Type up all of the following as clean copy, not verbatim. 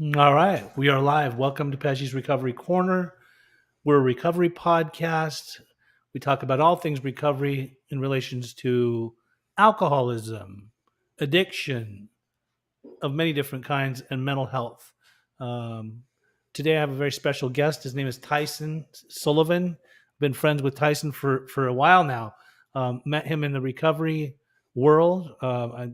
All right, we are live. Welcome to Pesci's Recovery Corner. We're a recovery podcast. We talk about all things recovery in relations to alcoholism, addiction of many different kinds, and mental health. Um, Today, I have a very special guest. His name is Tyson Sullivan. Been friends with Tyson for a while now. Met him in the recovery world.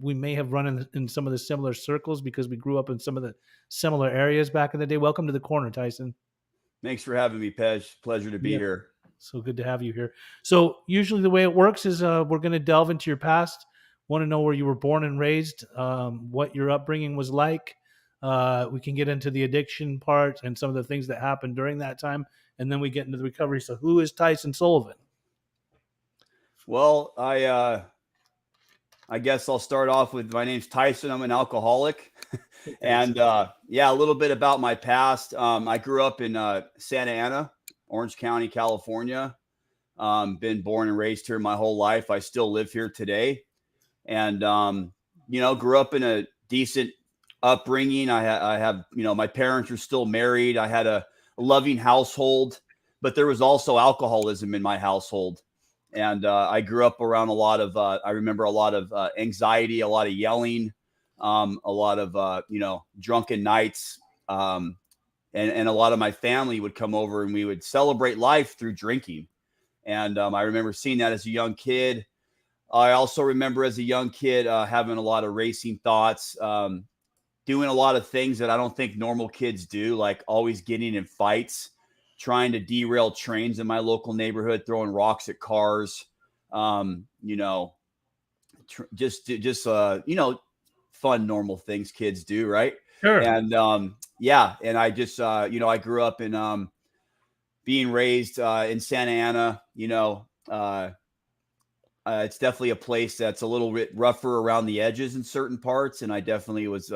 We may have run in some of the similar circles because we grew up in some of the similar areas back in the day. Welcome to the corner, Tyson. Thanks for having me, Pej. Pleasure to be Yeah. here. So good to have you here. So usually the way it works is we're going to delve into your past. Want to know where you were born and raised, what your upbringing was like. We can get into the addiction part and some of the things that happened during that time, and then we get into the recovery. So who is Tyson Sullivan? Well, I guess I'll start off with my name's Tyson. I'm an alcoholic, and a little bit about my past. I grew up in Santa Ana, Orange County, California. Been born and raised here my whole life. I still live here today, and grew up in a decent upbringing. I have my parents are still married. I had a loving household, but there was also alcoholism in my household. And I grew up around a lot of, I remember a lot of anxiety, a lot of yelling, a lot of, drunken nights. And a lot of my family would come over and we would celebrate life through drinking. And I remember seeing that as a young kid. I also remember as a young kid having a lot of racing thoughts, doing a lot of things that I don't think normal kids do, like always getting in fights, trying to derail trains in my local neighborhood, throwing rocks at cars, fun, normal things kids do. Right. Sure. And, and I just, I grew up in being raised in Santa Ana. It's definitely a place that's a little bit rougher around the edges in certain parts. And I definitely was,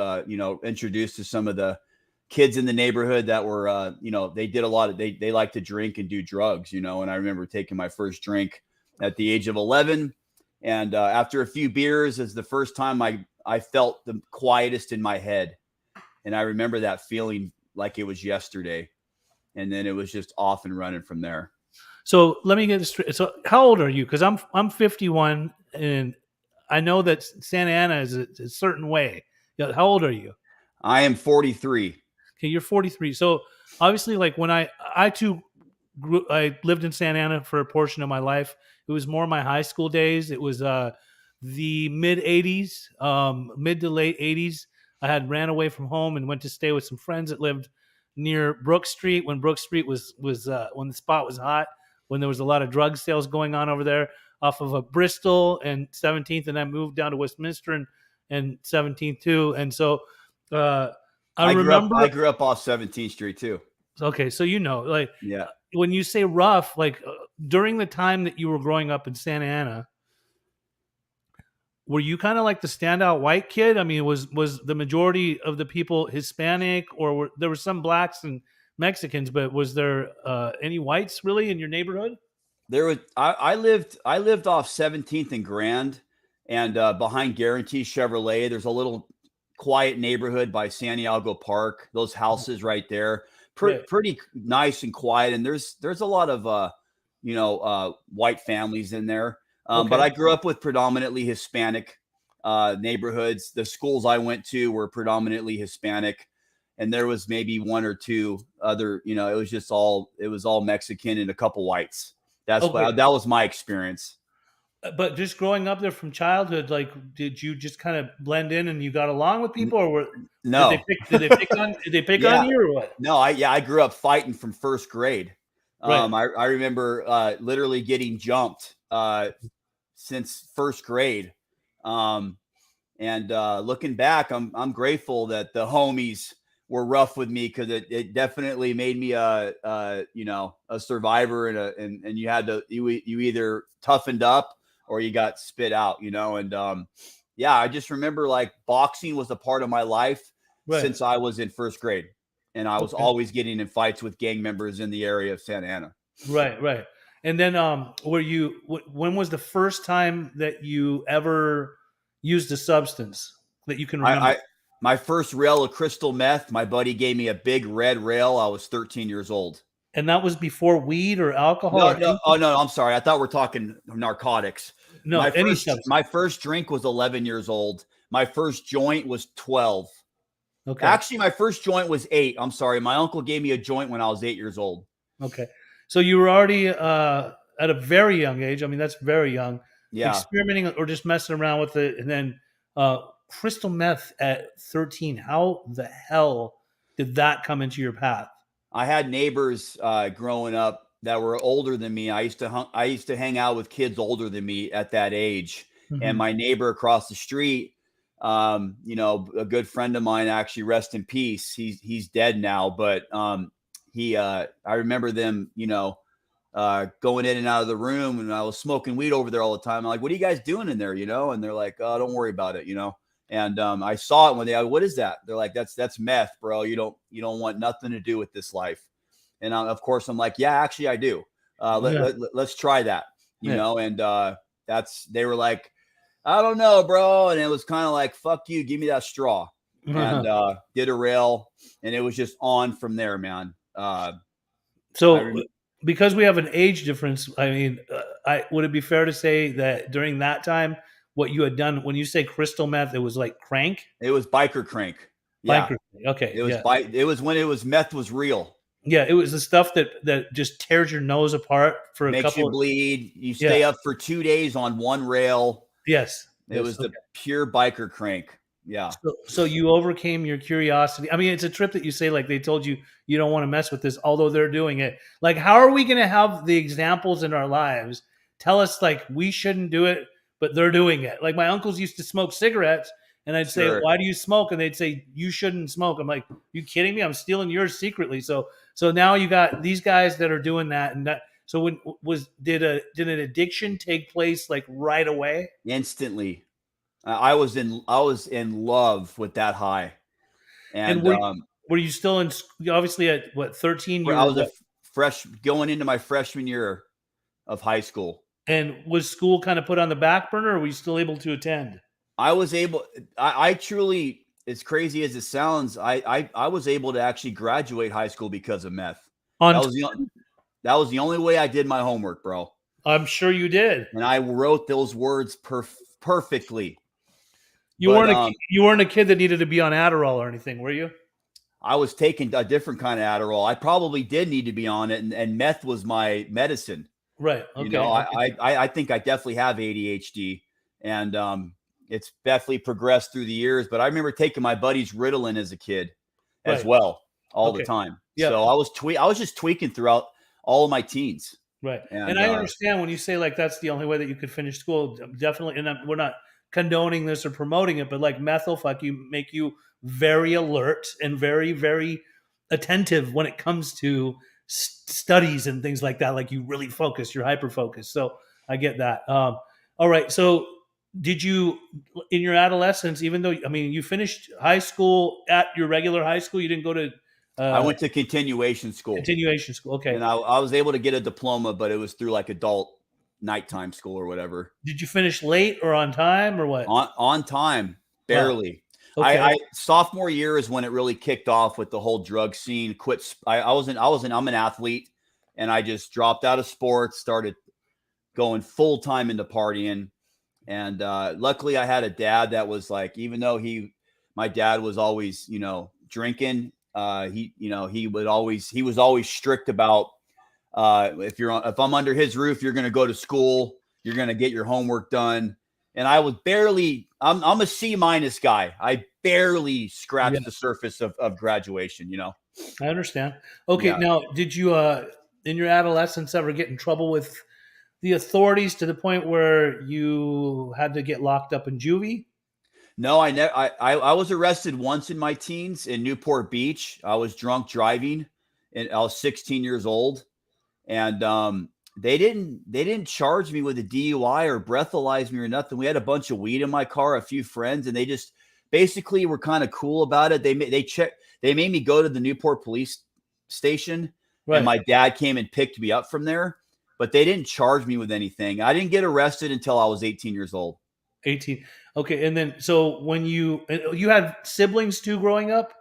introduced to some of the kids in the neighborhood that were, they did a lot of, they like to drink and do drugs, and I remember taking my first drink at the age of 11. And after a few beers is the first time I felt the quietest in my head. And I remember that feeling like it was yesterday. And then it was just off and running from there. So let me get this straight. So how old are you? Because I'm 51, and I know that Santa Ana is a certain way. How old are you? I am 43. Okay, you're 43. So obviously, like when I too I lived in Santa Ana for a portion of my life. It was more my high school days. It was the mid 80s, mid to late 80s. I had ran away from home and went to stay with some friends that lived near Brook Street when Brook Street was when the spot was hot, when there was a lot of drug sales going on over there off of a Bristol and 17th, and I moved down to Westminster and 17th too. And so I grew up off 17th Street too. Okay, so yeah. When you say rough, during the time that you were growing up in Santa Ana, were you kind of like the standout white kid? I mean, was the majority of the people Hispanic, or there were some blacks and Mexicans, but was there any whites really in your neighborhood? There was. I lived off 17th and Grand, and behind Guarantee Chevrolet. There's a little quiet neighborhood by Santiago Park. Those houses right there, pretty nice and quiet. And there's a lot of white families in there. But I grew up with predominantly Hispanic neighborhoods. The schools I went to were predominantly Hispanic, and there was maybe one or two other. It was all Mexican and a couple whites. That was my experience. But just growing up there from childhood, did you just kind of blend in and you got along with people, or no? Did they pick on you or what? No, I grew up fighting from first grade. Right. I remember literally getting jumped since first grade. And looking back, I'm grateful that the homies were rough with me, because it definitely made me a survivor, and you had to you either toughened up or you got spit out, and I just remember boxing was a part of my life since I was in first grade, and I was always getting in fights with gang members in the area of Santa Ana. Right. And then when was the first time that you ever used a substance that you can remember? My first rail of crystal meth, my buddy gave me a big red rail. I was 13 years old. And that was before weed or alcohol No, or no, oh anything? no, I'm sorry. I thought we're talking narcotics. No, any My substance. first drink was 11 years old. My first joint was 12. Okay. Actually, my first joint was 8. I'm sorry. My uncle gave me a joint when I was 8 years old. Okay. So you were already at a very young age. I mean, that's very young. Yeah. Experimenting or just messing around with it, and then crystal meth at 13. How the hell did that come into your path? I had neighbors growing up that were older than me. I used to hang out with kids older than me at that age. And Mhm. my neighbor across the street, a good friend of mine, actually, rest in peace. He's dead now, but I remember them, going in and out of the room, and I was smoking weed over there all the time. I'm like, "What are you guys doing in there?" And they're like, "Oh, don't worry about it," And I saw it one day. What is that? They're like, "That's meth, bro. You don't want nothing to do with this life." And of course, I'm like, "Yeah, actually, I do. Yeah. Let's try that." Yeah. And they were like, "I don't know, bro," and it was kind of like, "Fuck you, give me that straw." And did a rail, and it was just on from there, man. So, because we have an age difference, I mean, would it be fair to say that during that time, what you had done when you say crystal meth, it was like crank, It was biker crank. Yeah, biker? Okay, it was yeah, It was when it was meth was real. yeah. It was the stuff that just tears your nose apart for a Makes you couple of, bleed. You yeah, stay up for 2 days on one rail. yes, It yes. was the Okay. pure biker crank. Yeah. So you overcame your curiosity. I mean, it's a trip that you say like they told you you don't want to mess with this, although they're doing it. Like, how are we going to have the examples in our lives tell us like we shouldn't do it, but they're doing it? Like my uncles used to smoke cigarettes, and I'd say, Sure. "Why do you smoke?" And they'd say, "You shouldn't smoke." I'm like, "You kidding me? I'm stealing yours secretly." So now you got these guys that are doing that, and that. So did an addiction take place like right away? Instantly. I was in love with that high. And And were you still in? Obviously, at what 13, you I were was a what? fresh going into my freshman year of high school. And was school kind of put on the back burner, or were you still able to attend? I truly, as crazy as it sounds, I was able to actually graduate high school because of meth. That On, was the that was the only way I did my homework, bro. I'm sure you did. And I wrote those words perfectly. You But weren't you weren't a kid that needed to be on Adderall or anything, were you? I was taking a different kind of Adderall. I probably did need to be on it, and meth was my medicine. Right. Okay. I think I definitely have ADHD, and it's definitely progressed through the years. But I remember taking my buddy's Ritalin as a kid, as Right. well, all the Okay. time. Yeah. So I was just tweaking throughout all of my teens, Right. And and I understand when you say like that's the only way that you could finish school. Definitely, and we're not condoning this or promoting it, but like meth will fuck you, make you very alert and very, very attentive when it comes to studies and things like that. Like you really focus, you're hyper focused. So I get that. All right. So did you, in your adolescence, even though I mean you finished high school at your regular high school, you didn't go to I uh, went to continuation school, continuation school? Okay. and I was able to get a diploma, but it was through like adult nighttime school or whatever. Did you finish late or on time or what? On time, Wow. barely. Okay. I sophomore year is when it really kicked off with the whole drug scene. I'm an athlete, and I just dropped out of sports, started going full time into partying. And luckily I had a dad that was like, even though my dad was always, drinking, he was always strict about, if I'm under his roof, you're going to go to school, you're going to get your homework done. And I was I'm a C- guy. I barely Yeah, scratched the surface of graduation, I understand. Okay. Yeah. Now, did you, in your adolescence, ever get in trouble with the authorities to the point where you had to get locked up in juvie? No, I never. I was arrested once in my teens in Newport Beach. I was drunk driving, and I was 16 years old, and they didn't charge me with a DUI or breathalyze me or nothing. We had a bunch of weed in my car, a few friends, and they just basically were kind of cool about it. They made me go to the Newport police station, and Right. my dad came and picked me up from there. But they didn't charge me with anything. I didn't get arrested until I was 18 years old. 18. Okay, and then so when you had siblings too growing up?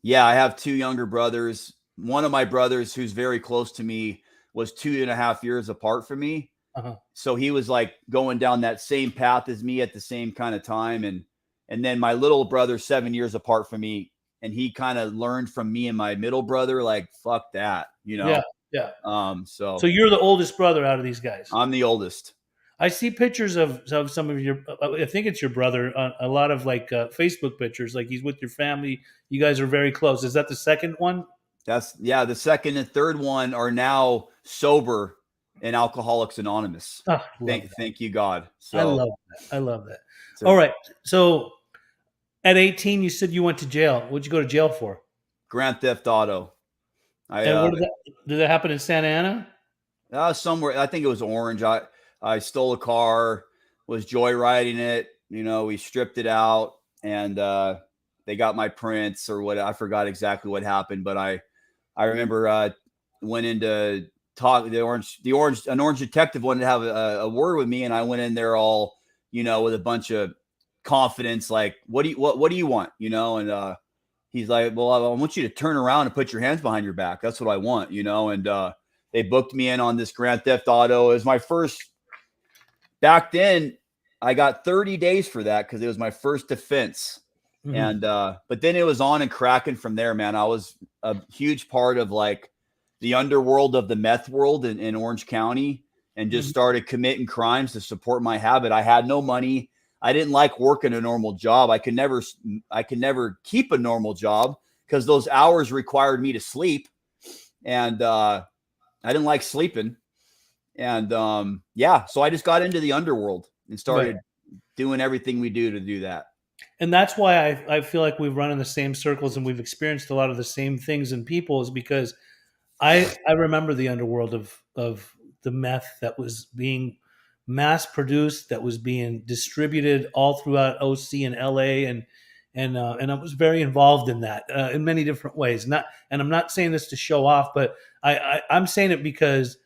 Yeah, I have two younger brothers. One of my brothers, who's very close to me, was 2.5 years apart from me. Uh-huh. So he was like going down that same path as me at the same kind of time. And then my little brother, 7 years apart from me, and he kind of learned from me and my middle brother, like, fuck that, you Yeah, know. yeah. So So you're the oldest brother out of these guys. I'm the oldest. I see pictures of some of your. I think it's your brother. A lot of like Facebook pictures. Like he's with your family. You guys are very close. Is that the second one? That's yeah. The second and third one are now sober in Alcoholics Anonymous. Oh, love Thank you, God. that. I So love that. I love that. it's All a right. So at 18, you said you went to jail. What'd you go to jail for? Grand Theft Auto. I And where did that happen in Santa Ana? somewhere, I think it was Orange. I stole a car, was joyriding it. You know, we stripped it out, and they got my prints or what. I forgot exactly what happened, but I remember went into talk an orange detective wanted to have a word with me, and I went in there all, you know, with a bunch of confidence, like, what do you want, you know, and he's like, well, I want you to turn around and put your hands behind your back. That's what I want, you know, and they booked me in on this Grand Theft Auto. It was my first. Back then, I got 30 days for that because it was my first defense. Mm-hmm. And but then it was on and cracking from there, man. I was a huge part of like the underworld of the meth world in Orange County, and just Mm-hmm. started committing crimes to support my habit. I had no money. I didn't like working a normal job. I could never keep a normal job because those hours required me to sleep, and I didn't like sleeping. And yeah, so I just got into the underworld and Right. started doing everything we do to do that. And that's why I feel like we've run in the same circles and we've experienced a lot of the same things in people, is because I remember the underworld of the meth that was being mass produced, that was being distributed all throughout OC and LA, and I was very involved in that in many different ways. Not, and I'm not saying this to show off, but I'm saying it because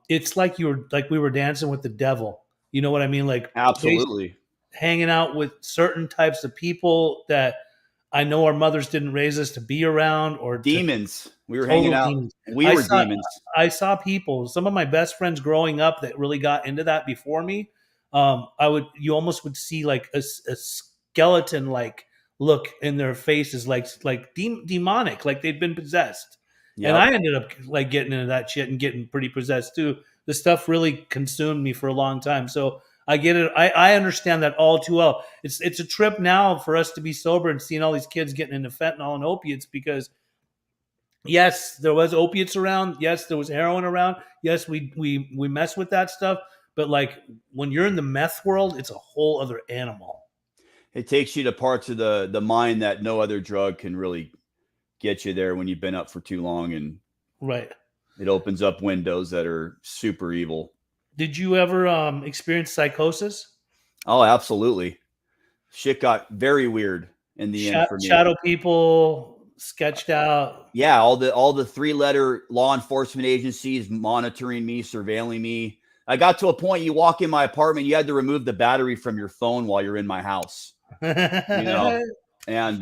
it's like we were dancing with the devil. You know what I mean? Like Absolutely. hanging out with certain types of people that I know our mothers didn't raise us to be around, or to Demons. We were hanging total out. demons. We I were saw demons. I saw people, some of my best friends growing up that really got into that before me. You almost would see like a skeleton like look in their faces, like demonic, like they'd been possessed. And Yep. I ended up like getting into that shit and getting pretty possessed too. The stuff really consumed me for a long time. So I get it. I understand that all too well. It's a trip now for us to be sober and seeing all these kids getting into fentanyl and opiates, because yes, there was opiates around. Yes, there was heroin around. Yes, we mess with that stuff. But like when you're in the meth world, it's a whole other animal. It takes you to parts of the mind that no other drug can really get you there when you've been up for too long, and Right. it opens up windows that are super evil. Did you ever experience psychosis? Oh, absolutely. Shit got very weird in the end for me. Shadow people sketched out. Yeah, all the three-letter law enforcement agencies monitoring me, surveilling me. I got to a point, you walk in my apartment, you had to remove the battery from your phone while you're in my house, you know. I And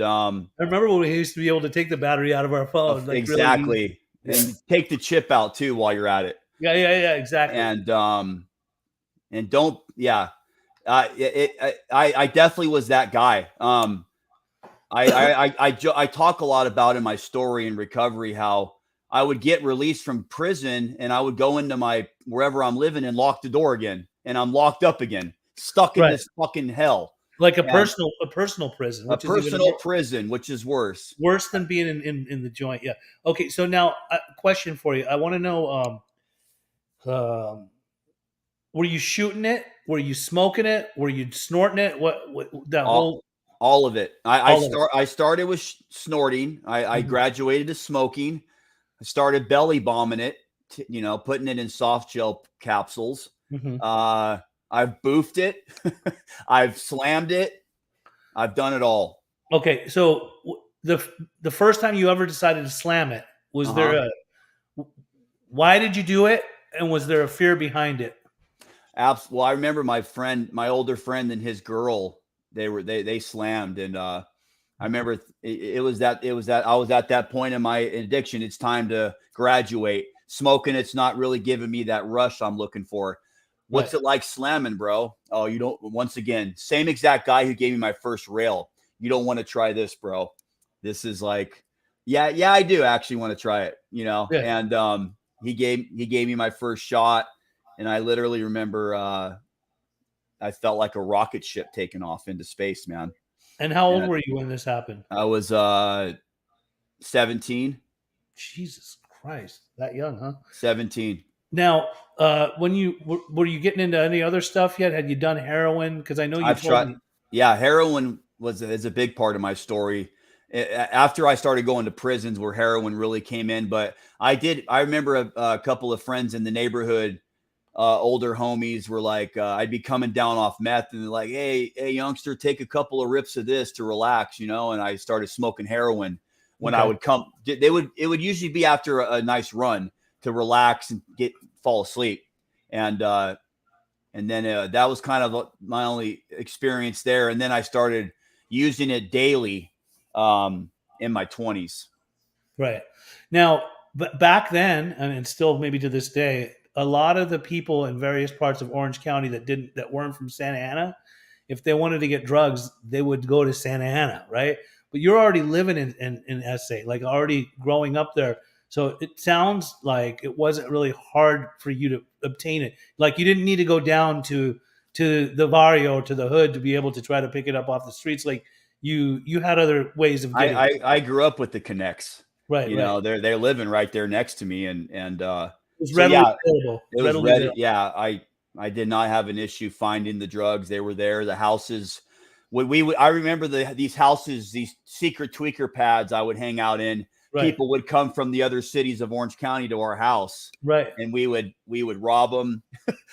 remember when we used to be able to take the battery out of our phone, like really easy. exactly. Yeah. And take the chip out too while you're at it. Yeah, exactly. And don't, yeah. I definitely was that guy. I talk a lot about in my story in recovery how I would get released from prison and I would go into my wherever I'm living and lock the door again, and I'm locked up again, stuck in Right. this fucking hell. Like And a personal prison, a which is even personal prison, which is worse. worse than being in the joint. Yeah. Okay. So now, question for you. I want to know: were you shooting it? Were you smoking it? Were you snorting it? What that All, whole all of it. all of it? I started with snorting. I Mhm. graduated to smoking. I started belly bombing it, you know, putting it in soft gel capsules. Mhm. Uh, I've boofed it. I've slammed it. I've done it all. Okay. So the first time you ever decided to slam it, was Uh-huh. there a why did you do it, and was there a fear behind it? Well, I remember my older friend and his girl, they slammed. And I remember it was that I was at that point in my addiction. It's time to graduate. Smoking, it's not really giving me that rush I'm looking for. What's Right. it like slamming, bro? Oh, you don't, once again, same exact guy who gave me my first rail. You don't want to try this, bro. This is like, yeah, I do actually want to try it, Yeah. And he gave me my first shot, and I literally remember I felt like a rocket ship taking off into space, man. And how old And were you when this happened? I was 17. Jesus Christ, that young, huh? 17. Now, when you were you getting into any other stuff yet? Had you done heroin? Because I know you I've told tried. me. Yeah, heroin is a big part of my story. After I started going to prisons where heroin really came in, but I remember a couple of friends in the neighborhood, older homies, were like, I'd be coming down off meth, and they're like, hey, youngster, take a couple of rips of this to relax, and I started smoking heroin when I Okay. would come. It would usually be after a nice run to relax and fall asleep. And then that was kind of my only experience there. And then I started using it daily in my 20s. Right. Now, but back then, and still maybe to this day, a lot of the people in various parts of Orange County that weren't from Santa Ana, if they wanted to get drugs, they would go to Santa Ana, right? But you're already living in SA, like already growing up there. So it sounds like it wasn't really hard for you to obtain it. Like you didn't need to go down to the barrio, to the hood, to be able to try to pick it up off the streets. Like you had other ways of getting it. I grew up with the connects. Right, right. They're living right there next to me, and It was so readily yeah, available. it was Readily ready. available. Yeah, I did not have an issue finding the drugs. They were there. The houses. I remember these houses, these secret tweaker pads I would hang out in. Right, People would come from the other cities of Orange County to our house, right, and we would rob them,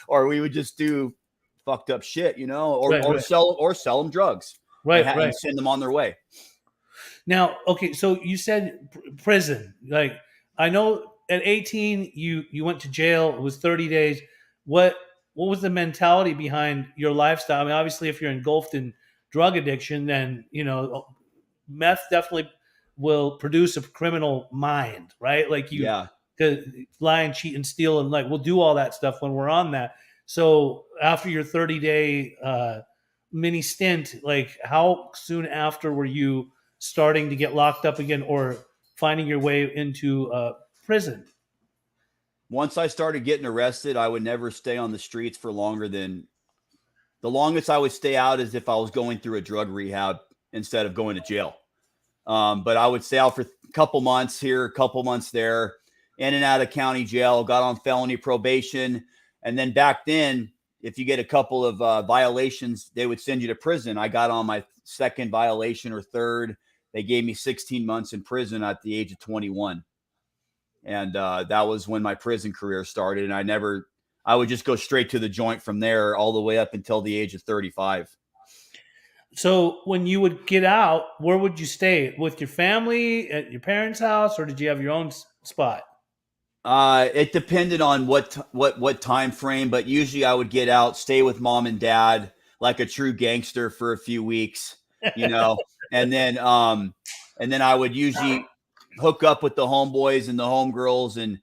or we would just do fucked up shit, right, right, sell them drugs and right, right. send them on their way. Now, okay, so you said prison. Like I know at 18 you went to jail. It was 30 days. What what was the mentality behind your lifestyle? I mean, obviously, if you're engulfed in drug addiction, then meth definitely will produce a criminal mind, right? Like you Yeah. could lie and cheat and steal, and like we'll do all that stuff when we're on that. So after your 30-day mini stint, like how soon after were you starting to get locked up again or finding your way into prison? Once I started getting arrested, I would never stay on the streets for longer than the longest I would stay out is if I was going through a drug rehab instead of going to jail. But I would stay out for a couple months here, a couple months there, in and out of county jail, got on felony probation. And then back then, if you get a couple of violations, they would send you to prison. I got on my second violation or third. They gave me 16 months in prison at the age of 21. And that was when my prison career started. And I would just go straight to the joint from there all the way up until the age of 35. So when you would get out, where would you stay? With your family at your parents' house, or did you have your own spot? It depended on what time frame, but usually I would get out, stay with mom and dad like a true gangster for a few weeks, you know, and then I would usually hook up with the homeboys and the homegirls and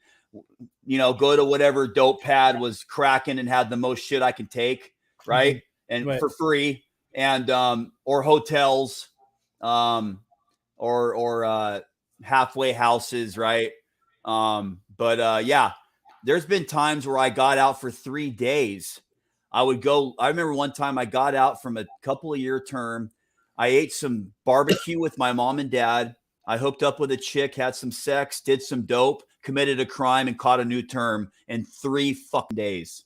go to whatever dope pad was cracking and had the most shit I could take, right? Mhm. And Right. for free, and or hotels, or halfway houses, right? But yeah, there's been times where I got out for 3 days. I remember one time I got out from a couple of year term. I ate some barbecue with my mom and dad. I hooked up with a chick, had some sex, did some dope, committed a crime, and caught a new term in 3 fucking days.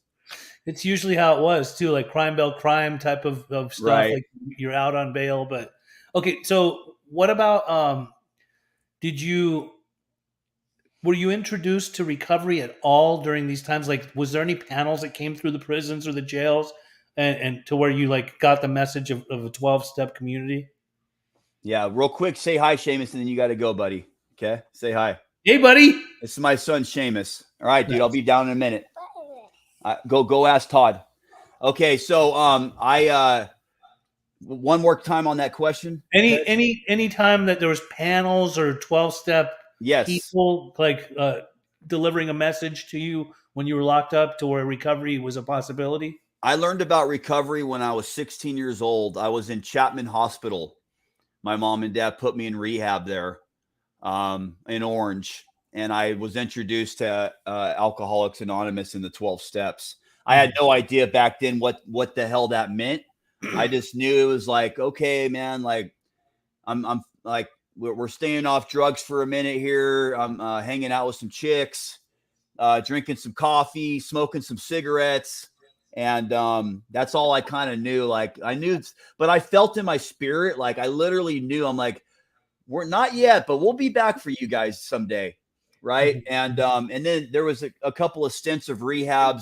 It's usually how it was too, like crime bell crime type of stuff. Right. Like you're out on bail, but okay. So what about did you were you introduced to recovery at all during these times? Like, was there any panels that came through the prisons or the jails, and to where you like got the message of a 12-step community? Yeah. Real quick, say hi, Seamus, and then you got to go, buddy. Okay. Say hi. Hey, buddy. This is my son, Seamus. All right, dude. I'll Nice. be down in a minute. Go ask Todd. Okay, so one more time on that question. Any time that there was panels or 12-step Yes, people like delivering a message to you when you were locked up to where recovery was a possibility? I learned about recovery when I was 16 years old. I was in Chapman Hospital. My mom and dad put me in rehab there, in Orange, and I was introduced to Alcoholics Anonymous in the 12 steps. I had no idea back then what the hell that meant. I just knew it was like, okay, man, like I'm like we're staying off drugs for a minute here. I'm hanging out with some chicks, drinking some coffee, smoking some cigarettes. And that's all I kind of knew. Like I knew, but I felt in my spirit, like I literally knew. I'm like, we're not yet, but we'll be back for you guys someday, right? And then there was a couple of stints of rehabs,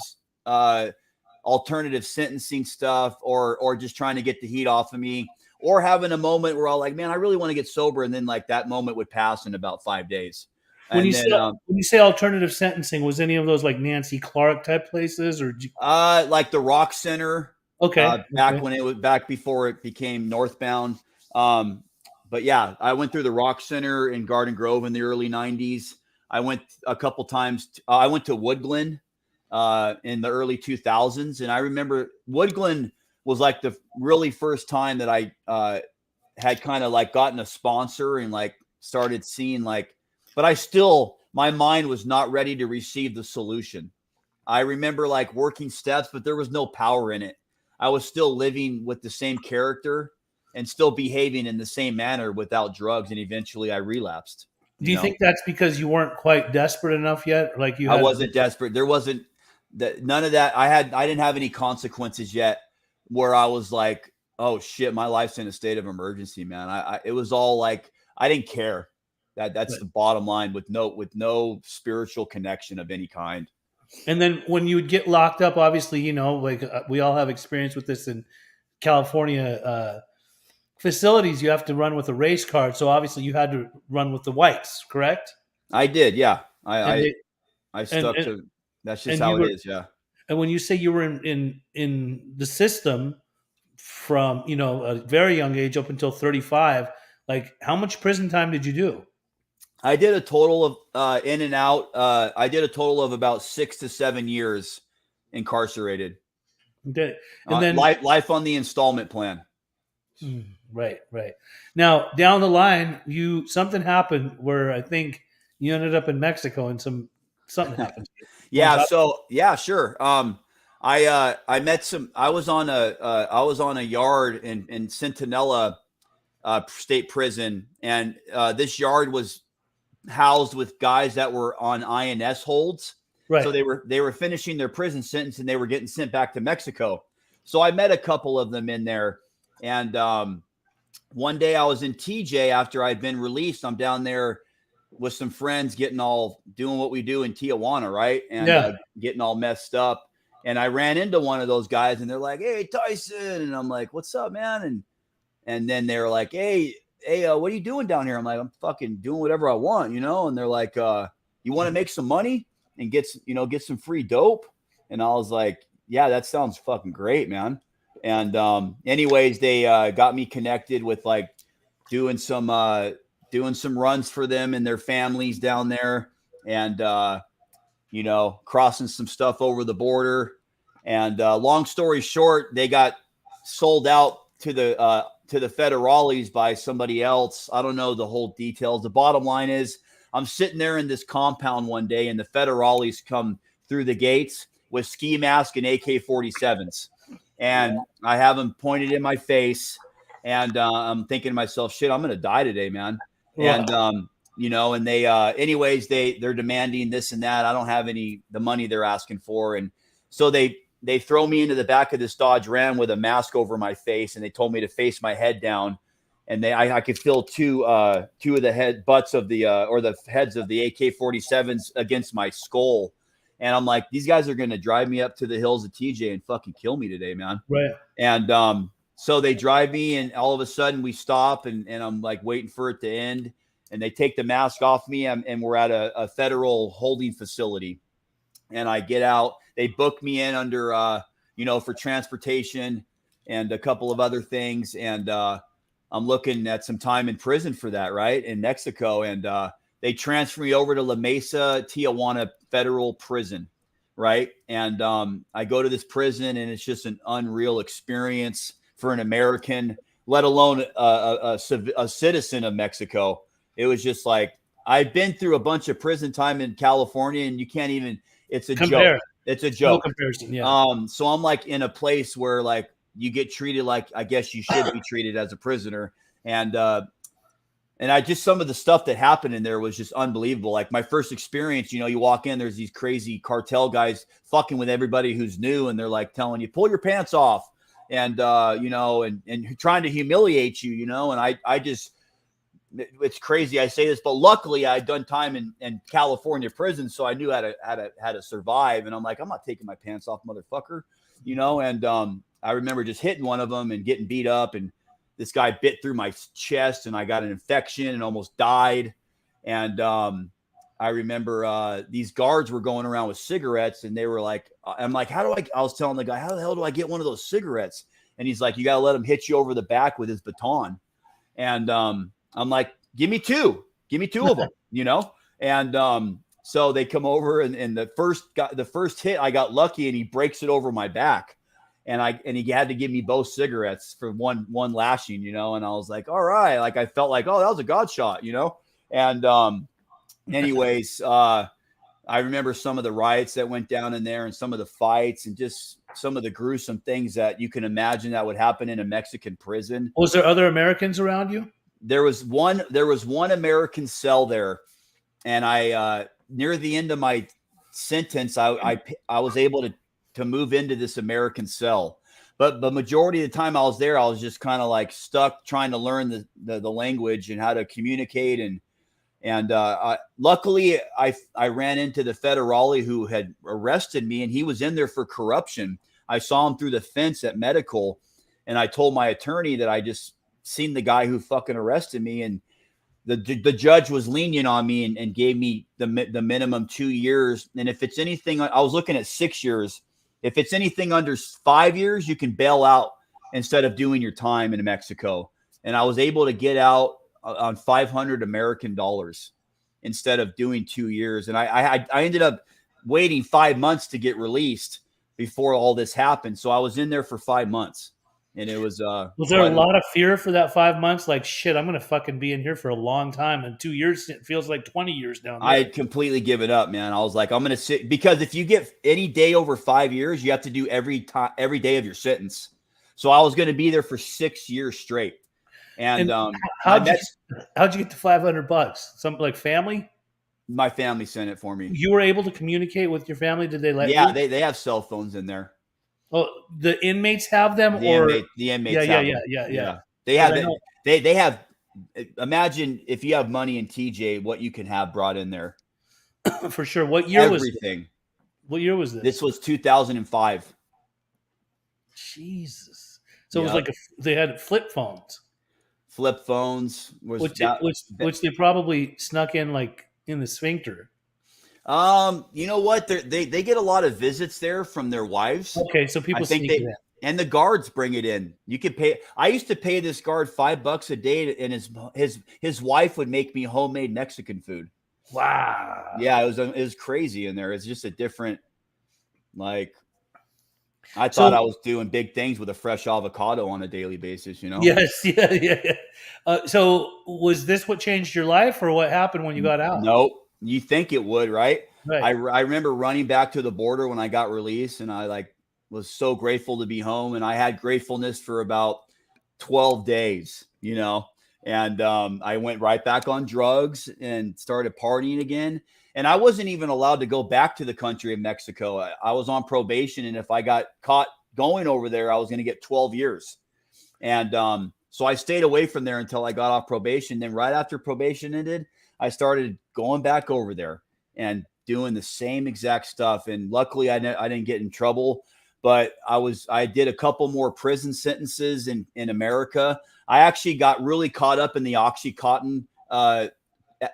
alternative sentencing stuff, or just trying to get the heat off of me, or having a moment where I'm like, man, I really want to get sober, and then like that moment would pass in about 5 days, When and you then say when you say alternative sentencing, was any of those like Nancy Clark type places, or like the Rock Center, okay, back when it was back before it became Northbound. Um, but yeah, I went through the Rock Center in Garden Grove in the early '90s. I went a couple times. I went to Woodglen in the early 2000s, and I remember Woodglen was like the really first time that I had kind of like gotten a sponsor and like started seeing like, but I still my mind was not ready to receive the solution. I remember like working steps, but there was no power in it. I was still living with the same character and still behaving in the same manner without drugs. And eventually I relapsed, do you you know. think that's because you weren't quite desperate enough yet? Like you I had wasn't desperate. There wasn't that none of that. I didn't have any consequences yet where I was like, oh shit, my life's in a state of emergency, man. It was all like I didn't care. That's the bottom line with no spiritual connection of any kind. And then when you would get locked up, obviously, like we all have experience with this in California facilities. You have to run with a race card, so obviously you had to run with the whites, correct? I did, yeah. And they I and stuck to that's just and how you it were, is, yeah. and when you say you were in the system from a very young age up until 35, like how much prison time did you do? I did a total of in and out. I did a total of about 6 to 7 years incarcerated. Okay. And then Life on the installment plan. right. Now down the line, you something happened where I think you ended up in Mexico, and something happened to you. You want to Yeah. talk? So yeah, sure. I met some. I was on a yard in Centinela State Prison, and this yard was housed with guys that were on INS holds. So Right. they were finishing their prison sentence and they were getting sent back to Mexico. So I met a couple of them in there, and one day I was in TJ after I'd been released. I'm down there with some friends getting all doing what we do in Tijuana, right? And Yeah. getting all messed up. And I ran into one of those guys and they're like, "Hey, Tyson." And I'm like, "What's up, man?" And then they're like, "Hey, what are you doing down here?" I'm like, "I'm fucking doing whatever I want, you know?" And they're like, "You want to make some money and get some free dope?" And I was like, "Yeah, that sounds fucking great, man." And anyways, they got me connected with like doing some runs for them and their families down there, and crossing some stuff over the border. And long story short, they got sold out to the federales by somebody else. I don't know the whole details. The bottom line is I'm sitting there in this compound one day and the federales come through the gates with ski mask and AK-47s. And I have them pointed in my face. And I'm thinking to myself, shit, I'm going to die today, man. Wow. And, and they, anyways, they're demanding this and that. I don't have the money they're asking for. And so they throw me into the back of this Dodge Ram with a mask over my face, and they told me to face my head down. And I could feel two of the heads of the AK-47s against my skull. And I'm like, these guys are going to drive me up to the hills of TJ and fucking kill me today, man. Right. And so they drive me, and all of a sudden we stop, and I'm like waiting for it to end. And they take the mask off me, and we're at a federal holding facility. And I get out. They book me in under, for transportation and a couple of other things. And I'm looking at some time in prison for that, right, in Mexico. And they transfer me over to La Mesa, Tijuana Federal Prison, right? And I go to this prison, and it's just an unreal experience for an American, let alone a citizen of Mexico. It was just like, I've been through a bunch of prison time in California, and you can't even, it's a Compare. joke. It's a No joke. comparison, yeah. So I'm like in a place where like you get treated like I guess you should be treated as a prisoner. And I just, some of the stuff that happened in there was just unbelievable. Like my first experience, you walk in, there's these crazy cartel guys fucking with everybody who's new, and they're like telling you, pull your pants off, and and trying to humiliate you, and I just, it's crazy I say this, but luckily I'd done time in California prison, so I knew how to survive. And I'm like, I'm not taking my pants off, motherfucker, and I remember just hitting one of them and getting beat up, and this guy bit through my chest, and I got an infection and almost died. And I remember these guards were going around with cigarettes, and they were like, I'm like, I was telling the guy, how the hell do I get one of those cigarettes? And he's like, you got to let him hit you over the back with his baton. And I'm like, give me two of them, And so they come over, and the first hit, I got lucky, and he breaks it over my back. And he had to give me both cigarettes for one lashing, And I was like, all right. Like, I felt like, oh, that was a God shot, And anyways, I remember some of the riots that went down in there, and some of the fights, and just some of the gruesome things that you can imagine that would happen in a Mexican prison. Was there other Americans around you? There was one American cell there. And I, near the end of my sentence, I was able to move into this American cell. But the majority of the time I was there, I was just kind of like stuck trying to learn the language and how to communicate. And luckily I ran into the federale who had arrested me, and he was in there for corruption. I saw him through the fence at medical, and I told my attorney that I just seen the guy who fucking arrested me, and the judge was lenient on me and gave me the minimum 2 years. And if it's anything, I was looking at 6 years. If it's anything under 5 years, you can bail out instead of doing your time in Mexico. And I was able to get out on $500 American instead of doing 2 years. And I ended up waiting 5 months to get released before all this happened. So I was in there for 5 months. And it was there a lot of fear for that 5 months? Like, shit, I'm gonna fucking be in here for a long time, and 2 years it feels like 20 years down there. I had completely given up, man. I was like, I'm gonna sit, because if you get any day over 5 years, you have to do every day of your sentence. So I was gonna be there for 6 years straight. And how'd you get the $500? Some like family? My family sent it for me. You were able to communicate with your family? Did they let you? Yeah, they have cell phones in there. Oh, the inmates have them, the inmates. Yeah. They have it. They have. Imagine if you have money in TJ, what you can have brought in there. For sure. What year was everything? What year was this? This was 2005. Jesus. So it was like they had flip phones. Flip phones, which they probably snuck in like in the sphincter. You know what? They get a lot of visits there from their wives. Okay, so people sneak it in. And the guards bring it in. You could pay. I used to pay this guard $5 a day, and his wife would make me homemade Mexican food. Wow. Yeah, it was crazy in there. It's just a different, like, I thought I was doing big things with a fresh avocado on a daily basis, Yes, yeah. So was this what changed your life, or what happened when you got out? Nope. You think it would, right? Right. I remember running back to the border when I got released, and I was so grateful to be home, and I had gratefulness for about 12 days, and I went right back on drugs and started partying again. And I wasn't even allowed to go back to the country of Mexico. I was on probation, and if I got caught going over there, I was going to get 12 years. And so I stayed away from there until I got off probation. Then right after probation ended, I started going back over there and doing the same exact stuff. And luckily, I didn't get in trouble. But I did a couple more prison sentences in America. I actually got really caught up in the Oxycontin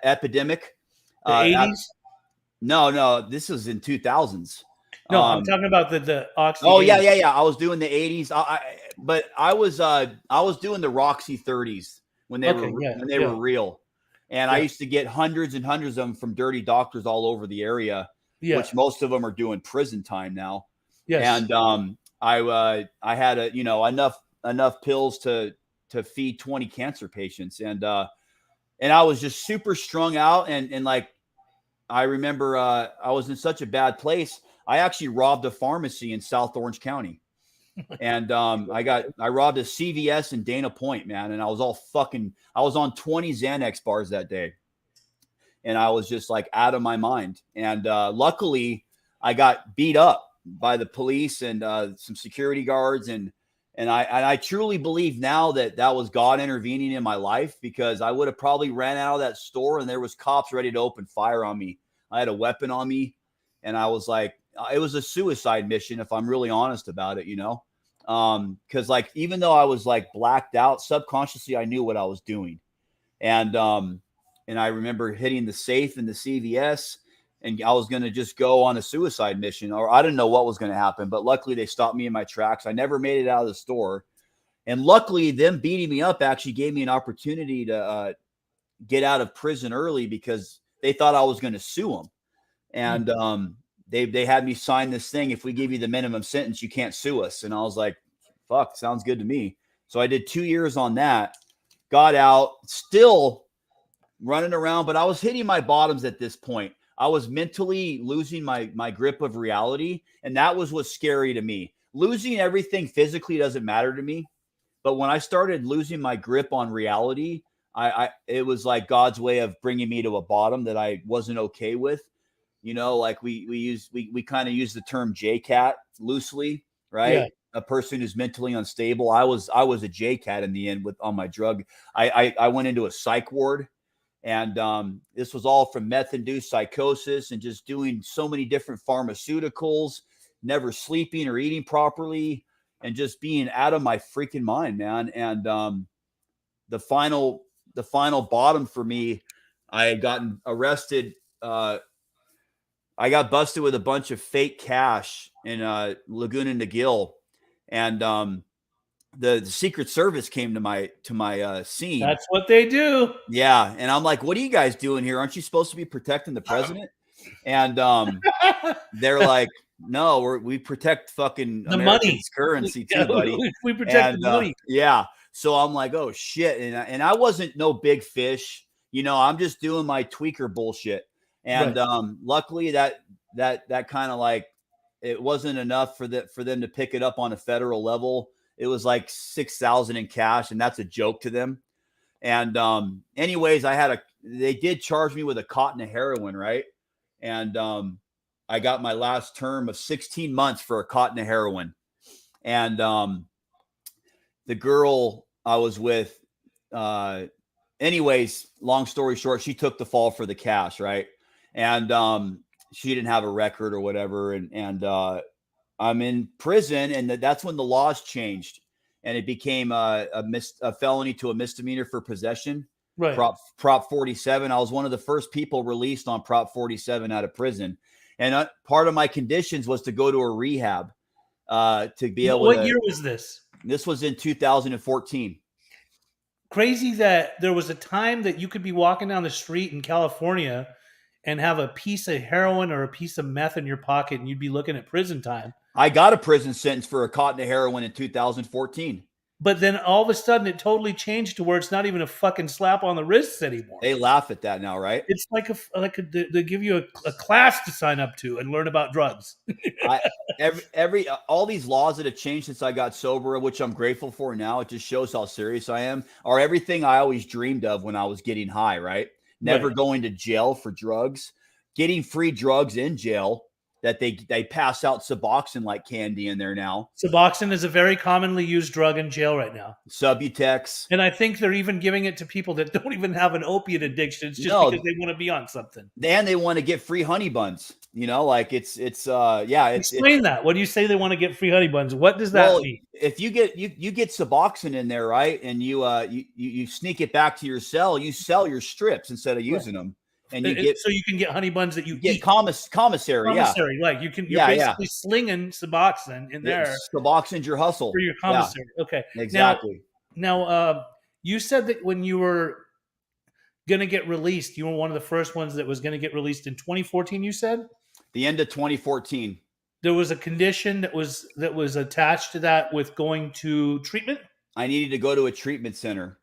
epidemic. The 80s? No, this was in 2000s. No, I'm talking about the Oxy. Oh 80s. yeah. I was doing the 80s. But I was doing the Roxy 30s when they Okay, were yeah, when they yeah, were real, and I yeah, used to get hundreds and hundreds of them from dirty doctors all over the area, yeah. which most of them are doing prison time now. Yes. And I had enough pills to feed 20 cancer patients, and I was just super strung out, and like I remember I was in such a bad place. I actually robbed a pharmacy in South Orange County. And I robbed a CVS in Dana Point, man. And I was on 20 Xanax bars that day. And I was just like out of my mind. And luckily I got beat up by the police and some security guards. And I truly believe now that was God intervening in my life, because I would have probably ran out of that store and there was cops ready to open fire on me. I had a weapon on me, and I was like, it was a suicide mission, if I'm really honest about it, because like, even though I was like blacked out, subconsciously I knew what I was doing. And I remember hitting the safe in the CVS, and I was going to just go on a suicide mission, or I didn't know what was going to happen, but luckily they stopped me in my tracks. I never made it out of the store. And luckily them beating me up actually gave me an opportunity to get out of prison early, because they thought I was going to sue them. And they had me sign this thing: if we give you the minimum sentence, you can't sue us. And I was like, fuck, sounds good to me. So I did 2 years on that, got out, still running around, but I was hitting my bottoms at this point. I was mentally losing my grip of reality, and that was what's scary to me. Losing everything physically doesn't matter to me, but when I started losing my grip on reality, it was like God's way of bringing me to a bottom that I wasn't okay with. Like we kind of use the term JCat loosely, right? Yeah. A person who's mentally unstable. I was a JCat in the end on my drug. I went into a psych ward, and this was all from meth-induced psychosis and just doing so many different pharmaceuticals, never sleeping or eating properly, and just being out of my freaking mind, man. And the final bottom for me, I had gotten arrested. I got busted with a bunch of fake cash in Laguna Niguel, and the Secret Service came to my scene. That's what they do. Yeah, and I'm like, "What are you guys doing here? Aren't you supposed to be protecting the president?" And they're like, "No, we protect fucking The money. Americans' currency too, Yeah, buddy." we protect And the money. yeah, so I'm like, "Oh shit!" And I wasn't no big fish, I'm just doing my tweaker bullshit. And Right. luckily that kind of like, it wasn't enough for them to pick it up on a federal level. It was like 6,000 in cash, and that's a joke to them. And anyways, they did charge me with a cotton of heroin, right? And I got my last term of 16 months for a cotton of heroin. And the girl I was with, anyways, long story short, she took the fall for the cash, right? And she didn't have a record or whatever. And I'm in prison, and that's when the laws changed, and it became a felony to a misdemeanor for possession. Right. Prop 47. I was one of the first people released on Prop 47 out of prison, and part of my conditions was to go to a rehab to be able. What year was this? This was in 2014. Crazy that there was a time that you could be walking down the street in California and have a piece of heroin or a piece of meth in your pocket, and you'd be looking at prison time. I got a prison sentence for a cotton of heroin in 2014. But then all of a sudden it totally changed to where it's not even a fucking slap on the wrists anymore. They laugh at that now, right? It's like they give you a class to sign up to and learn about drugs. All these laws that have changed since I got sober, which I'm grateful for now, it just shows how serious I am, are everything I always dreamed of when I was getting high, right? Never going to jail for drugs, getting free drugs in jail, that they pass out Suboxone like candy in there now. Suboxone is a very commonly used drug in jail right now. Subutex. And I think they're even giving it to people that don't even have an opiate addiction. It's just because they want to be on something. And they want to get free honey buns. Like it's Explain that. What do you say they want to get free honey buns? What does that mean? If you get Suboxone in there, right, and you sneak it back to your cell, you sell your strips instead of using them. and you get so you can get honey buns that you get eat. commissary. Yeah. Commissary, like you're Yeah. basically slinging Suboxone in there Suboxone's your for hustle. your Yeah. commissary. Okay. Exactly. Now, you said that when you were going to get released, you were one of the first ones that was going to get released in 2014. You said The end of 2014. there was a condition that was attached to that with going to treatment. I needed to go to a treatment center.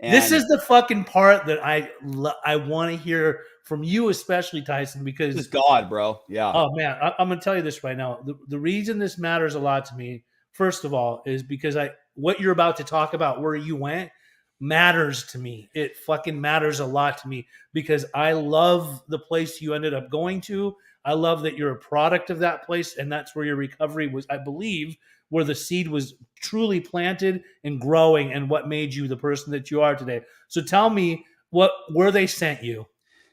This And is the fucking part that I want to hear from you, especially Tyson, because this is God, bro. Yeah. oh man, I'm going to tell you this right now. The reason this matters a lot to me, first of all, is because what you're about to talk about, where you went, matters to me. It fucking matters a lot to me because I love the place you ended up going to. I love that you're a product of that place, and that's where your recovery was, I believe, where the seed was truly planted and growing, and what made you the person that you are today. So tell me where they sent you.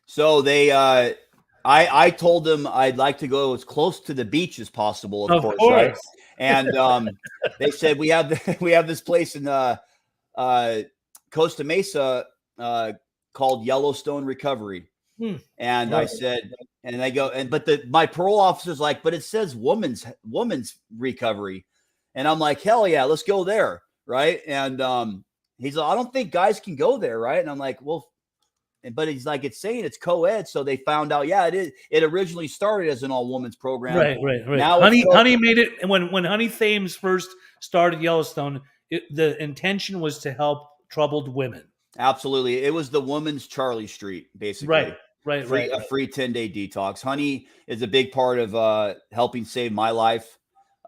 So they, I told them I'd like to go as close to the beach as possible, of course, right? And they said we have this place in Costa Mesa called Yellowstone Recovery. And I said, and they go, but my parole officer's like, but it says woman's recovery. And I'm like, hell yeah, let's go there. Right. And he's like, I don't think guys can go there. Right. And I'm like, well, but he's like, it's saying it's co-ed. So they found out, yeah, it is. It originally started as an all women's program. Right. Now Honey made it. When Honey Thames first started Yellowstone, the intention was to help troubled women. Absolutely. It was the woman's Charlie Street, basically. Right. A free 10-day detox. Honey is a big part of helping save my life.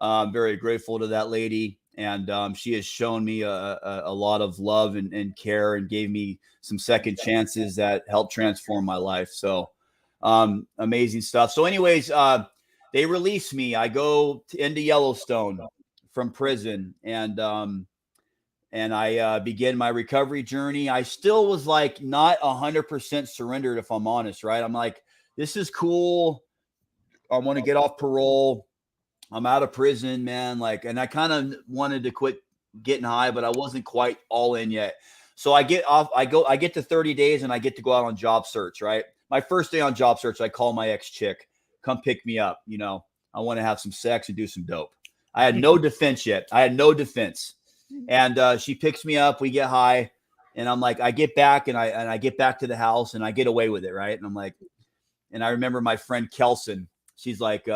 I'm very grateful to that lady. And she has shown me a lot of love and care, and gave me some second chances that helped transform my life. So amazing stuff. So anyways, they release me. I go into Yellowstone from prison, and I begin my recovery journey. I still was like not 100% surrendered, if I'm honest, right? I'm like, this is cool. I want to get off parole. I'm out of prison, man. Like, and I kind of wanted to quit getting high, but I wasn't quite all in yet. So I get off, I get to 30 days and I get to go out on job search, right? My first day on job search, I call my ex-chick, come pick me up. You know, I want to have some sex and do some dope. I had no defense yet. And she picks me up, we get high, and I'm like, I get back and I get back to the house and I get away with it. Right. And I'm like, and I remember my friend Kelson, she's like,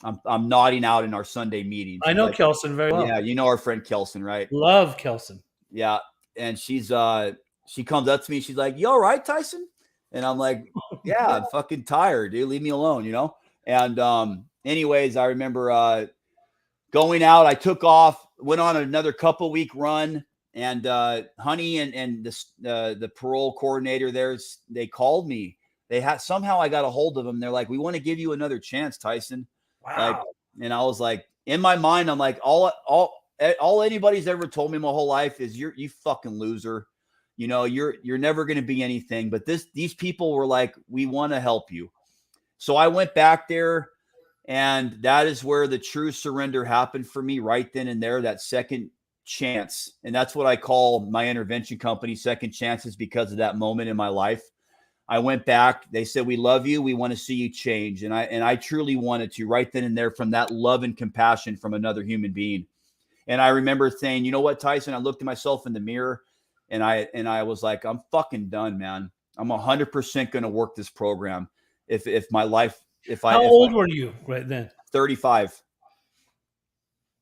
I'm nodding out in our Sunday meetings. I know like, Kelson very well. Yeah, you know our friend Kelson, right? Love Kelson. Yeah, and she comes up to me. She's like, "You all right, Tyson?" And I'm like, "Yeah, I'm fucking tired, dude. Leave me alone, you know." And anyways, I remember going out. I took off, went on another couple week run, and Honey and the parole coordinator there, they called me. Somehow I got a hold of them. They're like, "We want to give you another chance, Tyson." Wow. Like, and I was like, in my mind, I'm like, all anybody's ever told me my whole life is you fucking loser. You know, you're never going to be anything. But these people were like, we want to help you. So I went back there, and that is where the true surrender happened for me right then and there, that second chance. And that's what I call my intervention company, Second Chances, because of that moment in my life. I went back. They said, we love you. We want to see you change. And I truly wanted to right then and there, from that love and compassion from another human being. And I remember saying, you know what, Tyson, I looked at myself in the mirror and I was like, I'm fucking done, man. I'm 100% going to work this program. How old were you right then? 35.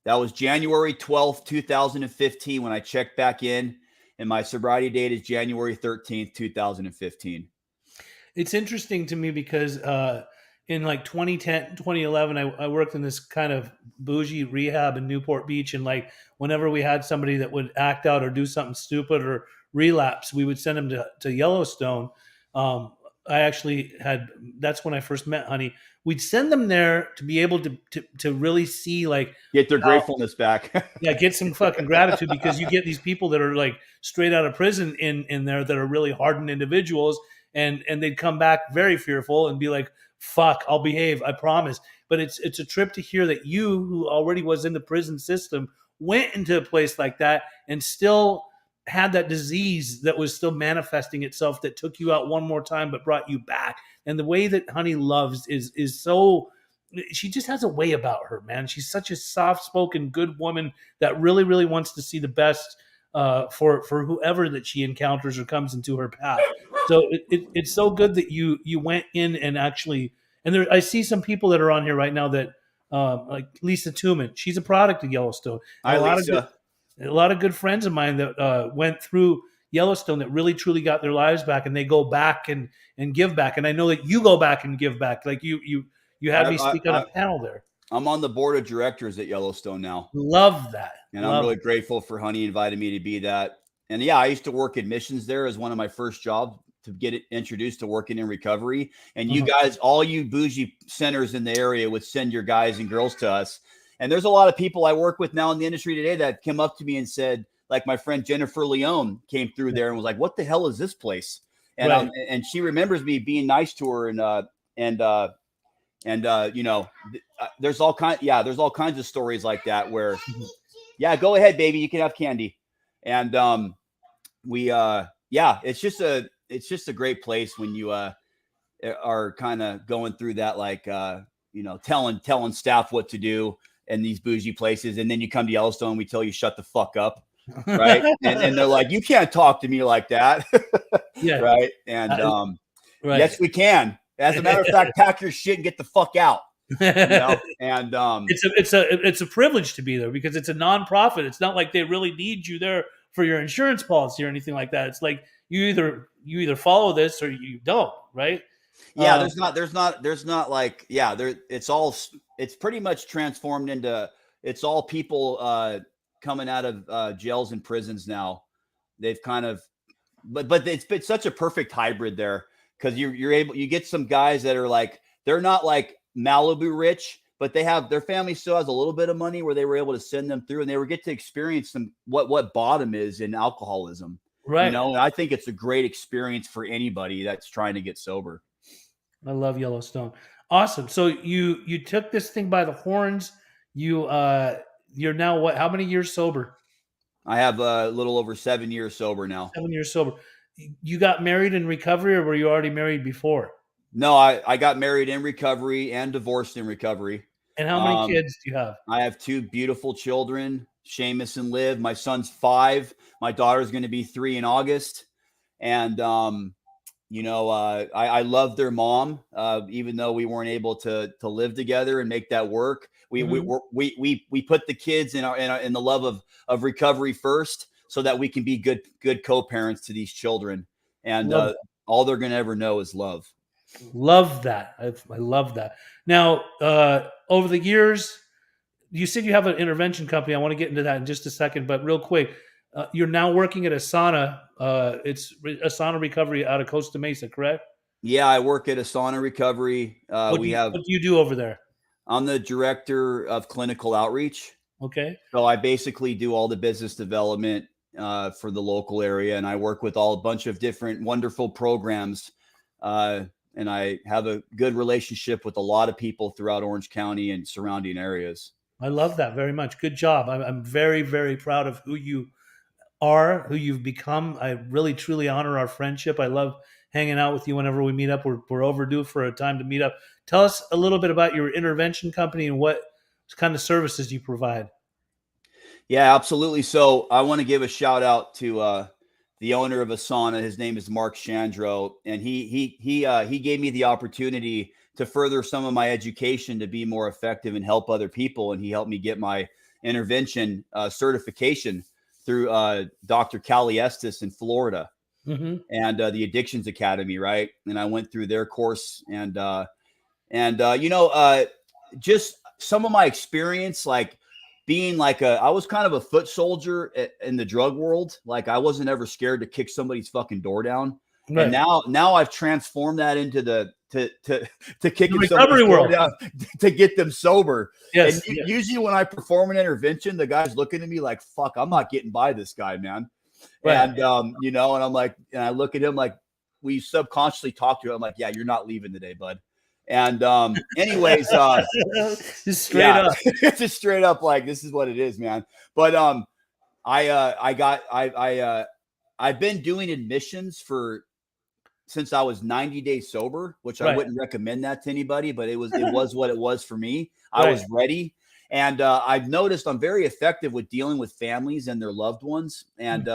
That was January 12th, 2015 when I checked back in, and my sobriety date is January 13th, 2015. It's interesting to me because in like 2010, 2011, I worked in this kind of bougie rehab in Newport Beach. And like whenever we had somebody that would act out or do something stupid or relapse, we would send them to Yellowstone. I actually that's when I first met Honey. We'd send them there to be able to really see, like, get their gratefulness back. Yeah, get some fucking gratitude, because you get these people that are like straight out of prison in there that are really hardened individuals. And they'd come back very fearful and be like, fuck, I'll behave, I promise. But it's a trip to hear that you, who already was in the prison system, went into a place like that and still had that disease that was still manifesting itself, that took you out one more time but brought you back. And the way that Honey loves is so, she just has a way about her, man. She's such a soft-spoken, good woman that really, really wants to see the best for whoever that she encounters or comes into her path. So it's so good that you went in and actually, and there, I see some people that are on here right now that like Lisa Tuman. She's a product of Yellowstone, and Hi, Lisa. a lot of good friends of mine that went through Yellowstone that really truly got their lives back, and they go back and give back. And I know that you go back and give back. Like you had me speak on a panel there. I'm on the board of directors at Yellowstone now. Love that. And I'm really grateful for Honey inviting me to be that. And yeah, I used to work admissions there as one of my first jobs to get it introduced to working in recovery. And you guys, all you bougie centers in the area would send your guys and girls to us. And there's a lot of people I work with now in the industry today that came up to me and said, like my friend Jennifer Leone came through there and was like, what the hell is this place? And and she remembers me being nice to her you know, there's all kinds of stories like that where, yeah, go ahead, baby, you can have candy. And it's just a great place when you are kind of going through that, like you know, telling staff what to do in these bougie places, and then you come to Yellowstone, we tell you shut the fuck up, right? and they're like, you can't talk to me like that. Yeah, right. And yes, we can. As a matter of fact, pack your shit and get the fuck out. You know? And it's a privilege to be there because it's a nonprofit. It's not like they really need you there for your insurance policy or anything like that. It's like you either follow this or you don't, right? Yeah, there's not like, yeah, there it's pretty much transformed into, it's all people coming out of jails and prisons now. They've kind of, but it's been such a perfect hybrid there, because you get some guys that are like, they're not like Malibu rich, but they have, their family still has a little bit of money where they were able to send them through, and they were get to experience what bottom is in alcoholism. Right. You know, and I think it's a great experience for anybody that's trying to get sober. I love Yellowstone. Awesome. So you took this thing by the horns. You're now what? How many years sober? I have a little over 7 years sober now. 7 years sober. You got married in recovery, or were you already married before? No, I got married in recovery and divorced in recovery. And how many kids do you have? I have 2 beautiful children, Seamus and Liv. My son's 5. My daughter's going to be 3 in August. And, you know, I love their mom, even though we weren't able to live together and make that work. We put the kids in the love of recovery first, so that we can be good co-parents to these children. And all they're going to ever know is love. Love that. I love that. Now, over the years, you said you have an intervention company. I want to get into that in just a second, but real quick, you're now working at Asana. It's Asana Recovery out of Costa Mesa, correct? Yeah, I work at Asana Recovery. What do you do over there? I'm the director of clinical outreach. Okay. So I basically do all the business development for the local area, and I work with a bunch of different wonderful programs. And I have a good relationship with a lot of people throughout Orange County and surrounding areas. I love that very much. Good job. I'm very, very proud of who you are, who you've become. I really, truly honor our friendship. I love hanging out with you whenever we meet up. We're overdue for a time to meet up. Tell us a little bit about your intervention company and what kind of services you provide. Yeah, absolutely. So I want to give a shout out to the owner of Asana. His name is Mark Chandro, and he gave me the opportunity to further some of my education to be more effective and help other people. And he helped me get my intervention certification through Dr. Callie Estes in Florida, and the Addictions Academy, right? And I went through their course, and you know, just some of my experience, like being like I was kind of a foot soldier in the drug world. Like I wasn't ever scared to kick somebody's fucking door down. Right. And now I've transformed that into to kicking somebody's door down to get them sober. Yes. And usually when I perform an intervention, the guy's looking at me like, fuck, I'm not getting by this guy, man. Right. And you know, and I'm like, and I look at him like, we subconsciously talk to him. I'm like, yeah, you're not leaving today, bud. And anyways, just straight up, just straight up, like this is what it is, man. But I I've been doing admissions since I was 90 days sober, which I wouldn't recommend that to anybody, but it was what it was for me. I was ready. And I've noticed I'm very effective with dealing with families and their loved ones. And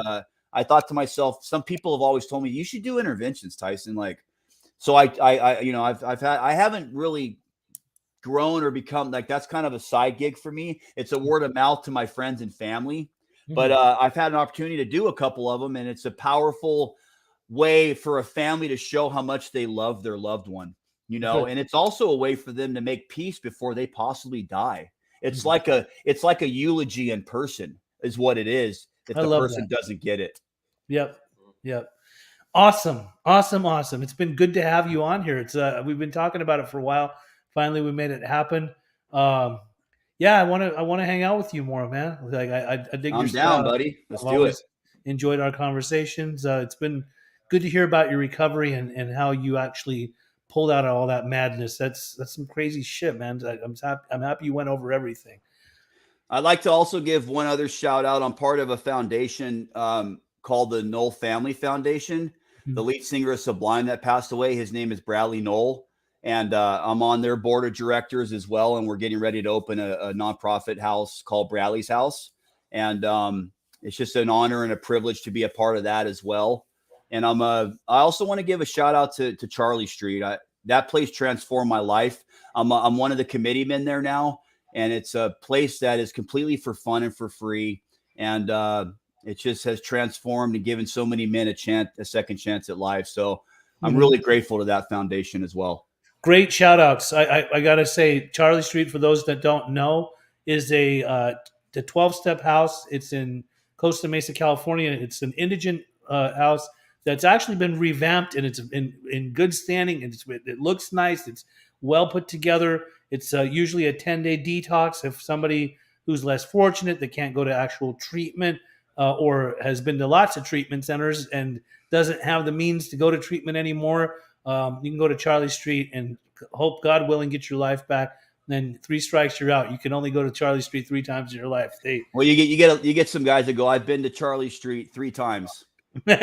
I thought to myself, some people have always told me, you should do interventions, Tyson. Like, so I haven't really grown or become like, that's kind of a side gig for me. It's a word of mouth to my friends and family. But I've had an opportunity to do a couple of them, and it's a powerful way for a family to show how much they love their loved one, and it's also a way for them to make peace before they possibly die. It's like a eulogy in person is what it is if the person doesn't get it. Yep. Awesome. It's been good to have you on here. It's we've been talking about it for a while. Finally, we made it happen. Yeah, I want to hang out with you more, man. Like I dig I'm your down, stuff. buddy. Let's I've do it. Enjoyed our conversations. It's been good to hear about your recovery and how you actually pulled out of all that madness. That's some crazy shit, man. I'm happy you went over everything. I'd like to also give one other shout out. I'm part of a foundation called the Knoll Family Foundation. The lead singer of Sublime that passed away, his name is Bradley Knoll. And I'm on their board of directors as well. And we're getting ready to open a nonprofit house called Bradley's House. And it's just an honor and a privilege to be a part of that as well. And I also want to give a shout out to Charlie Street. That place transformed my life. I'm one of the committeemen there now. And it's a place that is completely for fun and for free. And it just has transformed and given so many men a second chance at life. So I'm really grateful to that foundation as well. Great shout outs. I got to say, Charlie Street, for those that don't know, is the 12-step house. It's in Costa Mesa, California. It's an indigent house that's actually been revamped, and it's in good standing. It looks nice. It's well put together. It's usually a 10-day detox if somebody who's less fortunate that can't go to actual treatment or has been to lots of treatment centers and doesn't have the means to go to treatment anymore. You can go to Charlie Street and hope, God willing, get your life back. And then 3 strikes, you're out. You can only go to Charlie Street 3 times in your life. Well, you get some guys that go, I've been to Charlie Street 3 times. Because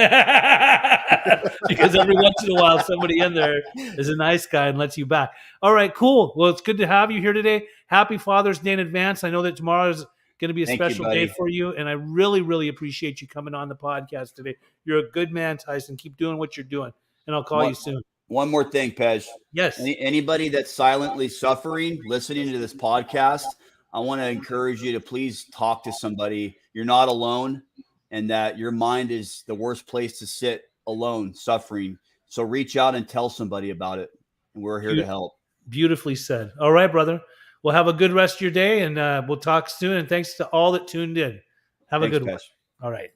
every once in a while, somebody in there is a nice guy and lets you back. All right, cool. Well, it's good to have you here today. Happy Father's Day in advance. I know that tomorrow is going to be a special day for you, and I really, really appreciate you coming on the podcast today. You're a good man, Tyson. Keep doing what you're doing, and I'll call you soon. One more thing, Pej. Yes. Anybody that's silently suffering, listening to this podcast, I want to encourage you to please talk to somebody. You're not alone, and that your mind is the worst place to sit alone, suffering. So reach out and tell somebody about it, and we're here to help. Beautifully said. All right, brother. Well, have a good rest of your day, and we'll talk soon. And thanks to all that tuned in. Have a good one. All right.